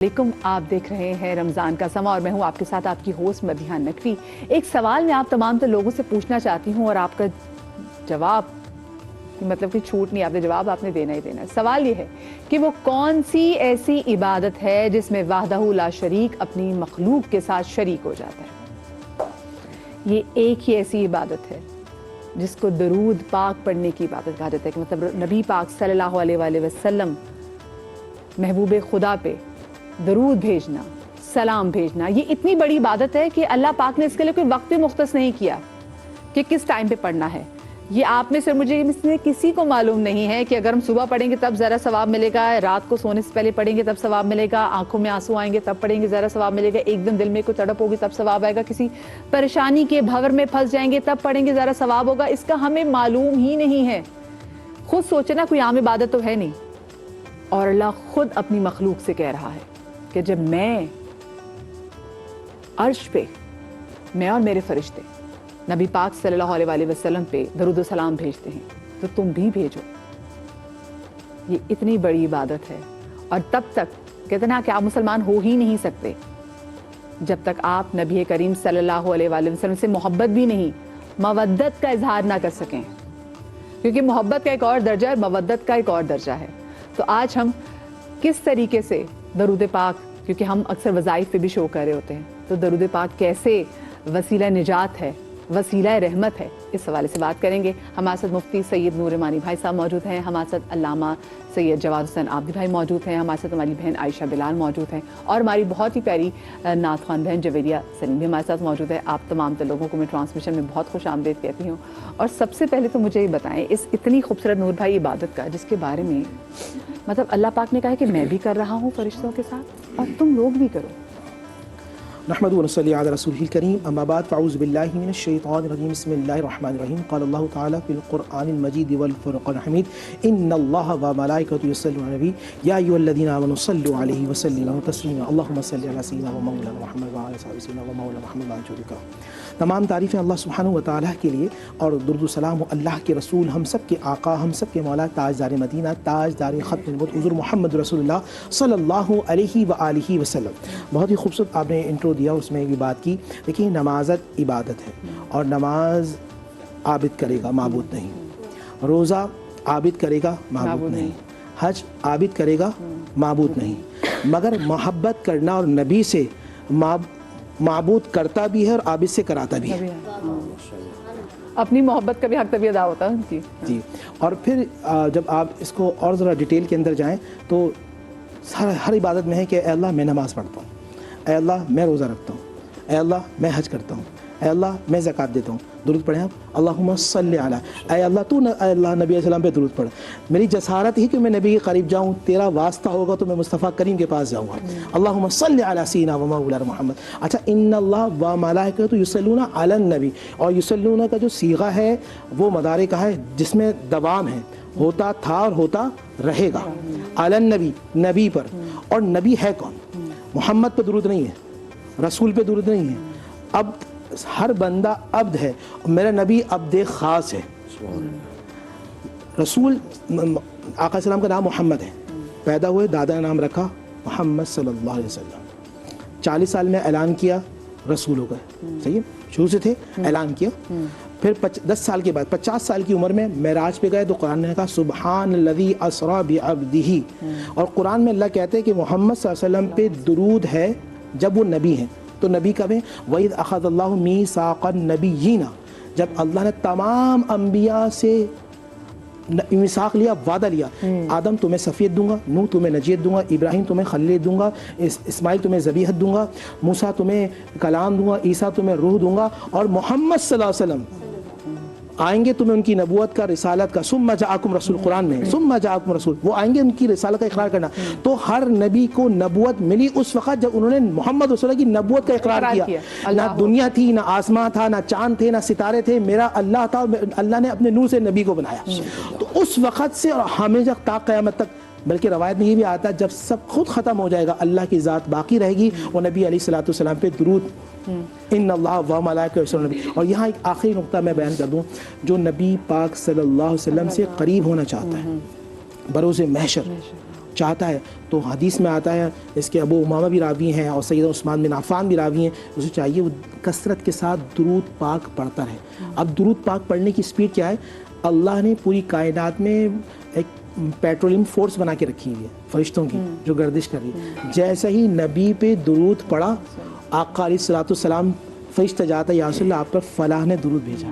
वालेकुम, आप देख रहे हैं रमज़ान का समा और मैं हूं आपके साथ आपकी होस्ट मदीहा नकवी। एक सवाल मैं आप तमाम तो लोगों से पूछना चाहती हूं और आपका जवाब मतलब कि छूट नहीं, आपने जवाब आपने देना ही देना है। सवाल ये है कि वो कौन सी ऐसी इबादत है जिसमें वाहदहू ला शरीक अपनी मखलूक के साथ शरीक हो जाता है। ये एक ही ऐसी इबादत है जिसको दरूद पाक पढ़ने की इबादत कहा जाता है कि मतलब नबी पाक सल्लल्लाहु अलैहि वसल्लम महबूब खुदा पे दरूद भेजना, सलाम भेजना, ये इतनी बड़ी इबादत है कि अल्लाह पाक ने इसके लिए कोई वक्त भी मुख्तस नहीं किया कि किस टाइम पे पढ़ना है। ये आप में से मुझे इसमें किसी को मालूम नहीं है कि अगर हम सुबह पढ़ेंगे तब ज़रा सवाब मिलेगा, रात को सोने से पहले पढ़ेंगे तब सवाब मिलेगा, आंखों में आंसू आएंगे तब पढ़ेंगे ज़रा सवाब मिलेगा, एकदम दिल में कोई तड़प होगी तब सवाब आएगा, किसी परेशानी के भंवर में फंस जाएंगे तब पढ़ेंगे ज़रा सवाब होगा। इसका हमें मालूम ही नहीं है। खुद सोचे ना, कोई आम इबादत तो है नहीं। और अल्लाह खुद अपनी मखलूक से कह रहा है कि जब मैं अर्श पे, मैं और मेरे फरिश्ते नबी पाक सल्लल्लाहु अलैहि वसल्लम पे दरूद व सलाम भेजते हैं तो तुम भी भेजो। ये इतनी बड़ी इबादत है और तब तक कहते ना कि आप मुसलमान हो ही नहीं सकते जब तक आप नबी करीम सल्लल्लाहु अलैहि वसल्लम से मोहब्बत भी नहीं, मवद्दत का इजहार ना कर सकें, क्योंकि मोहब्बत का एक और दर्जा है, मवद्दत का एक और दर्जा है। तो आज हम किस तरीके से दरूद पाक, क्योंकि हम अक्सर वज़ाइफ पे भी शो कर रहे होते हैं, तो दरूद पाक कैसे वसीला निजात है, वसीला रहमत है, इस हवाले से बात करेंगे। हमारे साथ मुफ्ती सैयद नूर रमानी भाई साहब मौजूद हैं, हमारे साथ अल्लामा सैयद जवाद हुसैन आबदी भाई मौजूद हैं, हमारे साथ हमारी बहन आयशा बिलाल मौजूद हैं और हमारी बहुत ही प्यारी नात ख़्वान बहन जवेरिया सलीम भी हमारे साथ मौजूद है। आप तमाम तो लोगों को मैं ट्रांसमिशन में बहुत खुश आमदीद कहती हूँ। और सबसे पहले तो मुझे ये बताएं, इस इतनी खूबसूरत नूर भाई इबादत का जिसके बारे में मतलब अल्लाह पाक ने कहा है कि मैं भी कर रहा हूँ फरिश्तों के साथ और तुम लोग भी करो। नहमदु व नसल्ली अला रसूलिल करीम, अम्मा बाद, फ़अऊज़ु बिल्लाहि मिनश शैतानिर रजीम, बिस्मिल्लाहिर रहमानिर रहीम। क़ाल अल्लाहु तआला फ़िल क़ुरआनिल मजीद वल फ़ुरक़ानिल हमीद, इन्नल्लाहा व मलाइकतहु युसल्लूना अलन नबी या अय्युहल्लज़ीना आमनू सल्लु अलैहि व सल्लिमू तस्लीमा। अल्लाहुम्मा सल्लि अला सय्यिदिना व मौलाना मुहम्मद व अला सहाबिही सय्यिदिना व मौलाना मुहम्मद व अजूरिका। तमाम तारीफ़ें अल्लाह सुब्हानहू व तआला के लिए और दुरूद सलाम अल्लाह के रसूल, हम सब के आका, हम सब के मौला, ताजदार मदीना, ताजदार ख़त्म नबूवत हुज़ूर मोहम्मद रसूलुल्लाह सल्लल्लाहु अलैहि व आलिहि वसल्लम। बहुत ही खूबसूरत आपने इंट्रो दिया, उसमें भी बात की। देखिए, नमाज़त इबादत है और नमाज आबिद करेगा, माबूद नहीं। रोज़ा आबिद करेगा, माबूद नहीं। हज आबिद करेगा, माबूद नहीं। मगर मोहब्बत करना और नबी से माबूद करता भी है और आबिद से कराता भी है। अपनी मोहब्बत का भी हक तभी अदा होता है उनकी। जी। और फिर जब आप इसको और ज़रा डिटेल के अंदर जाएं तो हर इबादत में है कि ऐ अल्लाह मैं नमाज़ पढ़ता हूँ, ऐ अल्लाह मैं रोज़ा रखता हूँ, ऐ अल्लाह मैं हज करता हूँ, ऐ अल्लाह मैं ज़कात देता हूँ। दुरूद पढ़ें आप, अल्लाहुम्मा सल्लि अला, ऐ अल्लाह तू अल्लाह नबी अलैहिस्सलाम पे दुरूद पढ़। मेरी जसारत ही कि मैं नबी के करीब जाऊँ, तेरा वास्ता होगा तो मैं मुस्तफ़ा करीम के पास जाऊँगा। अल्लाहुम्मा सल्लि अला सय्यिदिना व मौलाना मुहम्मद। अच्छा, इन्नल्लाह व मलाइकतहु युसल्लूना अलन नबी, और युसल्लूना का जो सीगा है वो मदारे का है जिसमें दवाम है, होता था और होता रहेगा। अलन नबी, नबी पर। और नबी है कौन? मोहम्मद पे दुरूद नहीं है, रसूल पे दुरूद नहीं है। अब हर बंदा अब्द है, मेरा नबी अब्द ख़ास है। रसूल आका सलाम का नाम मोहम्मद है, पैदा हुए दादा का नाम रखा मोहम्मद सल्लल्लाहु अलैहि वसल्लम। 40 साल में ऐलान किया, रसूल हो गए। सही है, शुरू से थे, ऐलान किया। फिर 10 साल के बाद 50 साल की उम्र में मेराज पे गए तो कुरान ने कहा सुब्हानल्लज़ी अस्रा बिअब्दिही। और कुरान में अल्लाह कहते हैं कि मोहम्मद सल्लल्लाहु अलैहि वसल्लम पे दुरूद है जब वो नबी हैं। तो नबी कब है? वइज़ अख़ज़ल्लाहु मीसाक़न नबिय्यीना, जब अल्लाह ने तमाम अंबिया से मिसाक लिया, वादा लिया। आदम तुम्हें सफ़ियत दूंगा, नूह तुम्हें नजियत दूंगा, इब्राहिम तुम्हें खलील दूंगा, इस्माइल तुम्हें ज़बीहत दूंगा, मूसा तुम्हें कलाम दूंगा, ईसा तुम्हें रूह दूंगा, और मोहम्मद सल्लल्लाहु अलैहि वसल्लम आएंगे तुम्हें उनकी नबूवत का, रिसालत का। सुम्मा जाअकुम रसूल, कुरान में सुम्मा जाअकुम रसूल, वो आएंगे उनकी रिसालत का इकरार करना। तो हर नबी को नबूवत मिली उस वक़्त जब उन्होंने मोहम्मद रसूल की नबूवत का इकरार किया। ना दुनिया थी, ना आसमां था, ना चांद थे, ना सितारे थे, मेरा अल्लाह था और अल्लाह ने अपने नूर से नबी को बनाया। तो उस वक़्त से और हमेशा ता क़यामत तक, बल्कि रवायत में ये भी आता है जब सब खुद ख़त्म हो जाएगा, अल्लाह की ज़ात बाकी रहेगी, वो नबी अलैहिस्सलातु वस्सलाम पे दुरूद इन्नल्लाह व मलाइकतहु युसल्लूना नबी। और यहाँ एक आखिरी नुक्ता मैं बयान कर दूँ, जो नबी पाक सल्लल्लाहु अलैहि वसल्लम से करीब होना चाहता है, बरोज़े महशर چاہتا ہے تو حدیث میں آتا ہے، اس کے ابو امامہ بھی راوی ہیں اور سیدنا عثمان بن عفان بھی راوی ہیں، اسے چاہیے وہ کثرت کے ساتھ درود پاک پڑھتا رہے۔ اب درود پاک پڑھنے کی سپیڈ کیا ہے؟ اللہ نے پوری کائنات میں ایک پیٹرولنگ فورس بنا کے رکھی ہوئی ہے فرشتوں کی جو گردش کر رہی ہے۔ جیسے ہی نبی پہ درود پڑا، آقا علیہ الصلوۃ والسلام فرشتہ جاتا ہے یا رسول اللہ آپ پر فلاں نے درود بھیجا،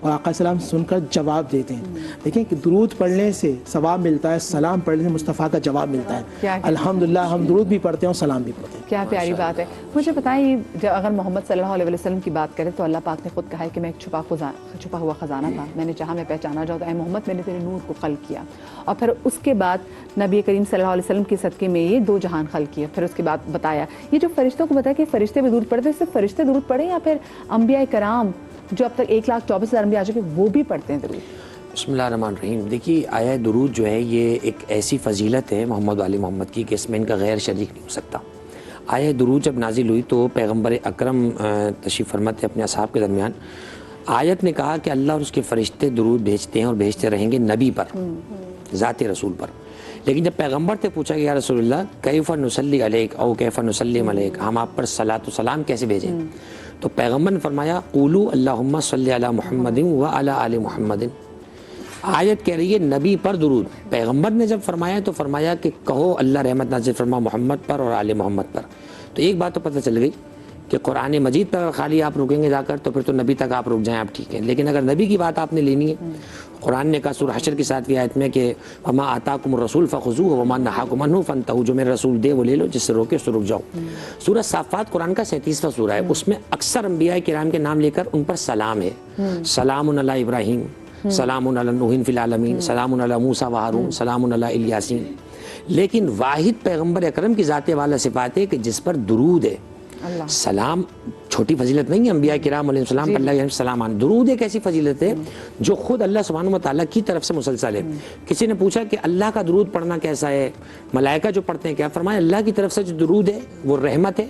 اور آقا السلام سن کر جواب دیتے ہیں۔ دیکھیں کہ درود پڑھنے سے ثواب ملتا ہے، سلام پڑھنے سے مصطفیٰ کا جواب ملتا ہے۔ الحمدللہ ہم درود بھی پڑھتے ہیں اور سلام بھی پڑھتے ہیں۔ کیا پیاری بات ہے۔ مجھے بتائیں، جب اگر محمد صلی اللہ علیہ وسلم کی بات کریں تو اللہ پاک نے خود کہا ہے کہ میں ایک چھپا ہوا خزانہ تھا، میں نے چاہا میں پہچانا جاؤں تو اے محمد میں نے تیرے نور کو خلق کیا، اور پھر اس کے بعد نبی کریم صلی اللہ علیہ وسلم کے صدقے میں یہ دو جہان خلق کیے۔ پھر اس کے بعد بتایا یہ جو فرشتوں کو بتایا کہ فرشتے بھی درود پڑھتے ہیں، صرف فرشتے درود پڑھیں یا پھر انبیاء کرام جو اب تک 1,24,000 انبیاء آ چکے وہ بھی پڑھتے ہیں درود؟ بسم اللہ الرحمن الرحیم۔ دیکھیے آیا درود جو ہے یہ ایک ایسی فضیلت ہے محمد علی محمد کی کہ اس میں ان کا غیر شریک نہیں ہو سکتا۔ آیا درود جب نازل ہوئی تو پیغمبر اکرم تشریف فرما تھے اپنے اصحاب کے درمیان، آیت نے کہا کہ اللہ اور اس کے فرشتے درود بھیجتے ہیں اور بھیجتے رہیں گے نبی پر، ذات رسول پر۔ لیکن جب پیغمبر سے پوچھا کہ یا رسول اللہ کیف نصلی علیک او کیف نسلم علیک، ہم آپ پر صلاۃ و سلام کیسے بھیجیں، تو پیغمبر نے فرمایا قولوا اللہم صلی علی محمد و علی آل محمد۔ آیت کہہ رہی ہے نبی پر درود۔ پیغمبر نے جب فرمایا تو فرمایا کہ کہو اللہ رحمت نازل فرما محمد پر اور آل محمد پر۔ تو ایک بات تو پتہ چل گئی کہ قرآن مجید پر اگر خالی آپ رکیں گے جا کر تو پھر تو نبی تک آپ رک جائیں آپ ٹھیک ہے، لیکن اگر نبی کی بات آپ نے لینی ہے، قرآن نے کہا سورہ حشر کی 7ویں آیت میں کہ وما آتاکم الرسول فخذوہ وما نہاکم عنہ فانتہوا، جو میرا رسول دے وہ لے لو، جس سے روکے اس سے رک جاؤ۔ سورہ صافات قرآن کا 37واں سورہ ہے، اس میں اکثر انبیاء کرام کے نام لے کر ان پر سلام ہے۔ سلام علی ابراہیم، سلام علی نوح فی العالمین، سلام علی موسیٰ و ہارون، سلام علی الیاسین۔ لیکن واحد پیغمبر اکرم کی ذات والا صفات ہے کہ جس پر درود ہے۔ سلام چھوٹی فضیلت نہیں ہے، انبیاء کرام علیہ السلام پر اللہ علیہ السلام آن۔ درود ایک ایسی فضیلت ہے جو خود اللہ سبحانہ و تعالیٰ کی طرف سے مسلسل ہے۔ کسی نے پوچھا کہ اللہ کا درود پڑھنا کیسا ہے، ملائکہ جو پڑھتے ہیں کیا، فرمایا اللہ کی طرف سے جو درود ہے وہ رحمت ہے،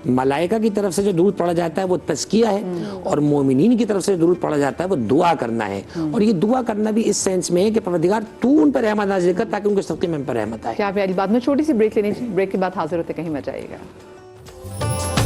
ملائکہ کی طرف سے جو درود پڑھا جاتا ہے وہ تزکیہ ہے، اور مومنین کی طرف سے درود پڑھا جاتا ہے وہ دعا کرنا ہے۔ اور یہ دعا کرنا بھی اس سینس میں ہے کہ پروردگار تو ان پر رحمت نازل کر تاکہ ان کے صدقے میں ان پر رحمت آئے۔ کیا پیاری بات۔ میں چھوٹی سی بریک لینی، بریک کے بعد حاضر ہوتے، کہیں مت جائیے گا۔